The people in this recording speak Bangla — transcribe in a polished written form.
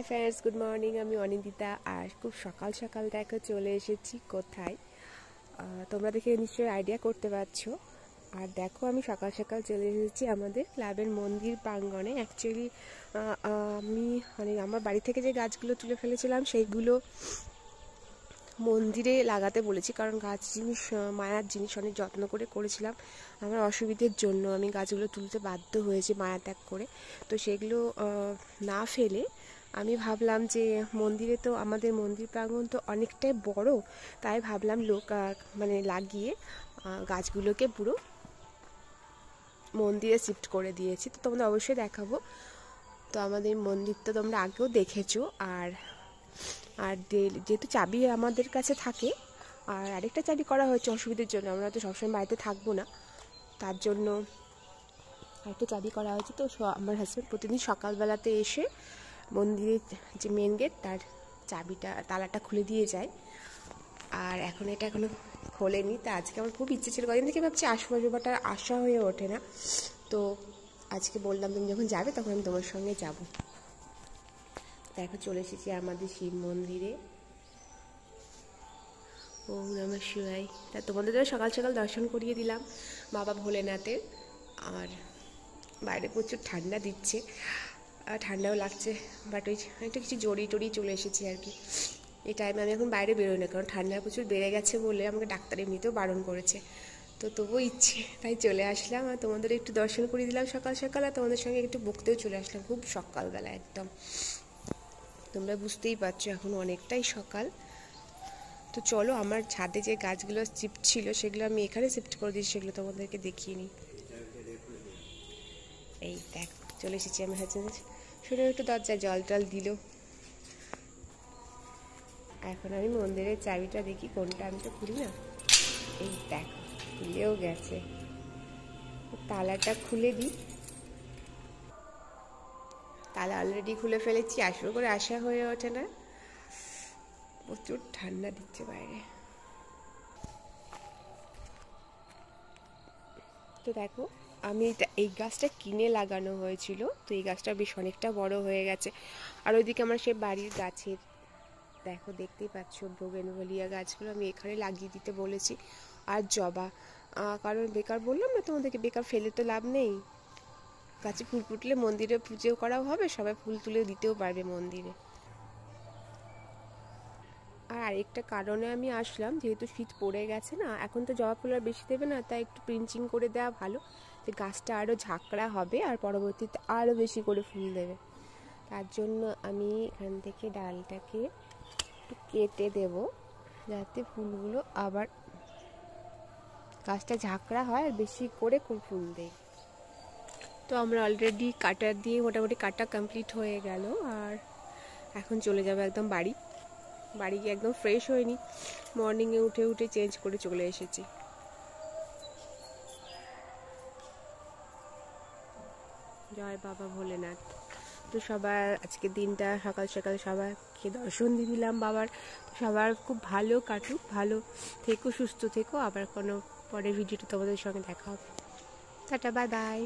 Hi friends, good morning. আমি অনিন্দিতা। আর খুব সকাল সকাল দেখো চলে এসেছি কোথায়। তোমরা দেখে নিশ্চয়ই আইডিয়া করতে পারছো। আর দেখো আমি সকাল সকাল চলে এসেছি আমাদের ক্লাবের মন্দির প্রাঙ্গণে। অ্যাকচুয়ালি আমি আমার বাড়ি থেকে যে গাছগুলো তুলে ফেলেছিলাম সেইগুলো মন্দিরে লাগাতে বলেছি, কারণ গাছ জিনিস মায়ার জিনিস অনেক যত্ন করে করেছিলাম। আমার অসুবিধের জন্য আমি গাছগুলো তুলতে বাধ্য হয়েছি মায়া ত্যাগ করে। তো সেগুলো না ফেলে আমি ভাবলাম যে মন্দিরে তো আমাদের মন্দির প্রাঙ্গণ তো অনেকটাই বড়, তাই ভাবলাম লাগিয়ে গাছগুলোকে পুরো মন্দিরে শিফট করে দিয়েছি। তো তোমরা অবশ্যই দেখাবো। তো আমাদের মন্দির তো তোমরা আগেও দেখেছো। আর যেহেতু চাবি আমাদের কাছে থাকে, আর আরেকটা চাবি করা হয়েছে অসুবিধার জন্য, আমরা তো সবসময় বাড়িতে থাকবো না, তার জন্য আরেকটা চাবি করা হয়েছে। তো আমার হাজব্যান্ড প্রতিদিন সকালবেলাতে এসে মন্দিরের যে মেন গেট তার তালাটা খুলে দিয়ে যায়। আর এটা এখনো খোলেনি। তা আজকে আমার খুব ইচ্ছে ছিল, কদিন থেকে ভাবছি আসবো, বাট আর আশা হয়ে ওঠে না। তো আজকে বললাম তুমি যখন যাবে তখন আমি তোমার সঙ্গে যাব। দেখো চলে এসেছি আমাদের শিব মন্দিরে। ওম নমঃ শিবায়। তা তোমাদের সকাল সকাল দর্শন করিয়ে দিলাম বাবা ভোলেনাথের। আর বাইরে প্রচুর ঠান্ডা দিচ্ছে, ঠান্ডাও লাগছে, বাট ওই একটু কিছু জড়িয়ে চলে এসেছি আর কি। এই টাইমে আমি এখন বাইরে বেরোই না, কারণ ঠান্ডা প্রচুর বেড়ে গেছে বলে আমাকে ডাক্তার এমনিতেও বারণ করেছে। তো তবুও ইচ্ছে, তাই চলে আসলাম। আর তোমাদের একটু দর্শন করিয়ে দিলাম সকাল সকাল, আর তোমাদের সঙ্গে একটু বকতেও চলে আসলাম খুব সকালবেলা একদম। তোমরা বুঝতেই পারছো এখন অনেকটাই সকাল। তো চলো, আমার ছাদে যে গাছগুলো শিফট ছিল সেগুলো আমি এখানে শিফট করে দিয়েছি, সেগুলো তোমাদেরকে দেখিয়ে নিই। এই দেখ চলে এসেছি আমি হাজবেন্ড। শুনে একটু দরজায় জল টল দিল। এখন আমি মন্দিরের চাবিটা দেখি কোনটা, আমি তো খুলি না। এই দেখ খুলেও গেছে, তালাটা খুলে দিই। তালা অলরেডি খুলে ফেলেছি, আসবো করে আশা হয়ে ওঠে না, প্রচুর ঠান্ডা দিচ্ছে বাইরে। তো দেখো আমি এই গাছটা কিনে লাগানো হয়েছিল, তো এই গাছটা বেশ অনেকটা বড় হয়ে গেছে। আর ওইদিকে আমার সেই বাড়ির গাছের দেখো দেখতেই পাচ্ছ বোগেনভেলিয়া গাছগুলো আমি এখানে লাগিয়ে দিতে বলেছি। আর জবা, কারণ বেকার বললাম না তোমাদেরকে, বেকার ফেলে তো লাভ নেই। গাছে ফুল ফুটলে মন্দিরে পুজোও করাও হবে, সবাই ফুল তুলে দিতেও পারবে মন্দিরে। আর আরেকটা কারণে আমি আসলাম, যেহেতু শীত পড়ে গেছে না, এখন তো জবা ফুল আর বেশি দেবে না, তাই একটু প্রিঞ্চিং করে দেওয়া ভালো, যে গাছটা আরও ঝাঁকড়া হবে আর পরবর্তীতে আরও বেশি করে ফুল দেবে। তার জন্য আমি এখান থেকে ডালটাকে একটু কেটে দেব, যাতে ফুলগুলো আবার গাছটা ঝাঁকড়া হয় আর বেশি করে ফুল দেয়। তো আমরা অলরেডি কাটার দিয়ে মোটামুটি কাটা কমপ্লিট হয়ে গেল। আর এখন চলে যাবো একদম বাড়ি গিয়ে একদম ফ্রেশ হয়নি, মর্নিংয়ে উঠে চেঞ্জ করে চলে এসেছি। জয় বাবা ভোলেনাথ। তো সবার আজকের দিনটা সকাল সকাল সবাইকে দর্শন দিয়ে দিলাম বাবার। সবার খুব ভালো কাটুক, ভালো থেকো, সুস্থ থেকো। আবার কোনো পরের ভিডিওটা তোমাদের সঙ্গে দেখা হবে। Tata, bye bye.